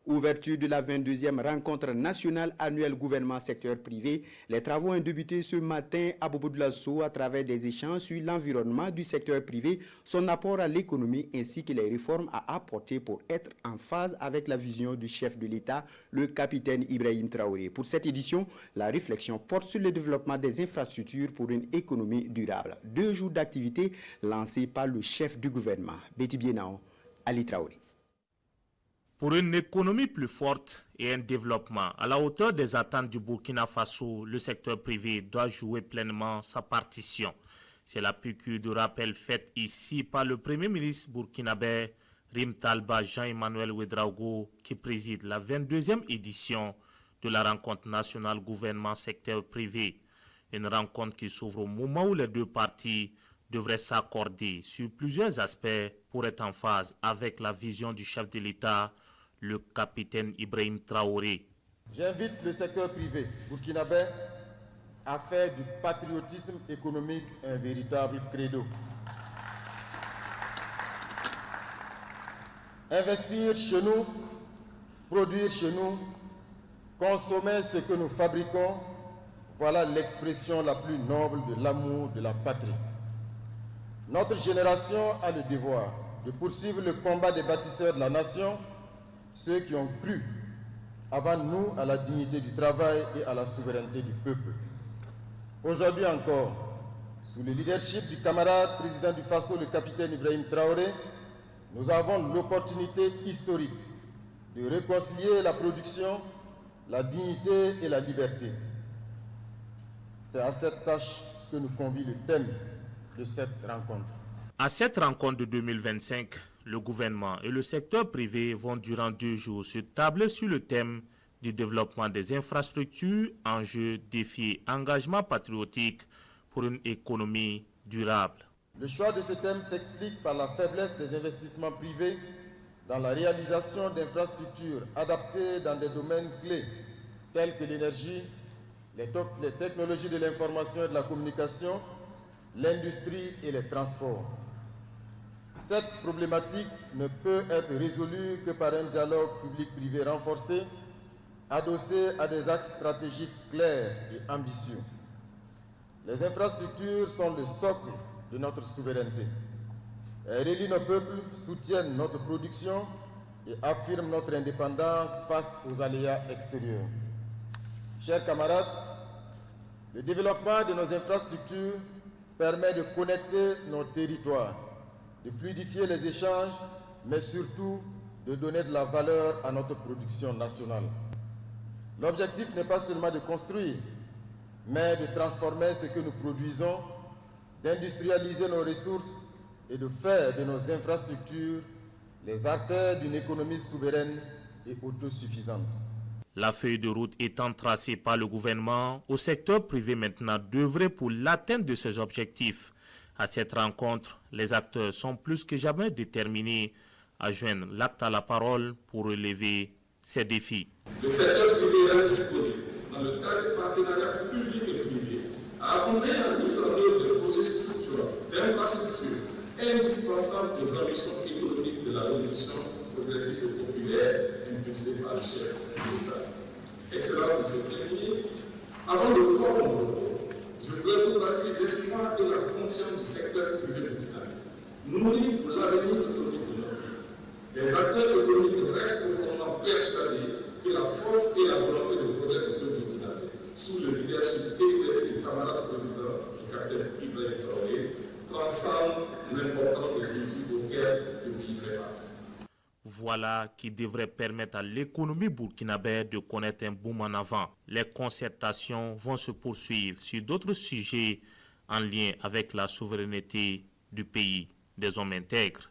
Ouverture de la 22e rencontre nationale annuelle gouvernement secteur privé. Les travaux ont débuté ce matin à Bobo-Dioulasso à travers des échanges sur l'environnement du secteur privé, son apport à l'économie ainsi que les réformes à apporter pour être en phase avec la vision du chef de l'État, le capitaine Ibrahim Traoré. Pour cette édition, la réflexion porte sur le développement des infrastructures pour une économie durable. 2 jours d'activité lancés par le chef du gouvernement, Betty Bienao, Ali Traoré. Pour une économie plus forte et un développement à la hauteur des attentes du Burkina Faso, le secteur privé doit jouer pleinement sa partition. C'est la piqûre de rappel faite ici par le Premier ministre burkinabé Rim Talba Jean-Emmanuel Ouedraogo qui préside la 22e édition de la rencontre nationale gouvernement secteur privé. Une rencontre qui s'ouvre au moment où les deux parties devraient s'accorder sur plusieurs aspects pour être en phase avec la vision du chef de l'État, le capitaine Ibrahim Traoré. J'invite le secteur privé burkinabé à faire du patriotisme économique un véritable credo. Investir chez nous, produire chez nous, consommer ce que nous fabriquons, voilà l'expression la plus noble de l'amour de la patrie. Notre génération a le devoir de poursuivre le combat des bâtisseurs de la nation, ceux qui ont cru avant nous à la dignité du travail et à la souveraineté du peuple. Aujourd'hui encore, sous le leadership du camarade président du Faso, le capitaine Ibrahim Traoré, nous avons l'opportunité historique de réconcilier la production, la dignité et la liberté. C'est à cette tâche que nous convie le thème de cette rencontre. À cette rencontre de 2025, le gouvernement et le secteur privé vont durant 2 jours se tabler sur le thème du développement des infrastructures, enjeux, défis, engagement patriotique pour une économie durable. Le choix de ce thème s'explique par la faiblesse des investissements privés dans la réalisation d'infrastructures adaptées dans des domaines clés tels que l'énergie, les technologies de l'information et de la communication, l'industrie et les transports. Cette problématique ne peut être résolue que par un dialogue public-privé renforcé, adossé à des axes stratégiques clairs et ambitieux. Les infrastructures sont le socle de notre souveraineté. Elles relient nos peuples, soutiennent notre production et affirment notre indépendance face aux aléas extérieurs. Chers camarades, le développement de nos infrastructures permet de connecter nos territoires, de fluidifier les échanges, mais surtout de donner de la valeur à notre production nationale. L'objectif n'est pas seulement de construire, mais de transformer ce que nous produisons, d'industrialiser nos ressources et de faire de nos infrastructures les artères d'une économie souveraine et autosuffisante. La feuille de route étant tracée par le gouvernement, au secteur privé maintenant d'œuvrer pour l'atteinte de ses objectifs. À cette rencontre, les acteurs sont plus que jamais déterminés à joindre l'acte à la parole pour relever ces défis. Le secteur privé reste disposé, dans le cadre du partenariat public et privé, à accompagner la mise en œuvre des projets structurants d'infrastructures indispensables aux ambitions économiques de la révolution progressiste et populaire impulsée par le chef de l'État. Excellent Monsieur le Premier ministre, avant de prendre mon propos, je voudrais vous traduire l'espoir et la confiance du secteur privé burkinabé, nourri pour l'avenir économique de notre pays. Les acteurs économiques restent profondément persuadés que la force et la volonté de progrès du peuple burkinabé, sous le leadership éclairé du camarade président, le capitaine Ibrahim Traoré, transcendent l'importance des défis auxquels le pays fait face. Voilà qui devrait permettre à l'économie burkinabé de connaître un boom en avant. Les concertations vont se poursuivre sur d'autres sujets en lien avec la souveraineté du pays, des hommes intègres.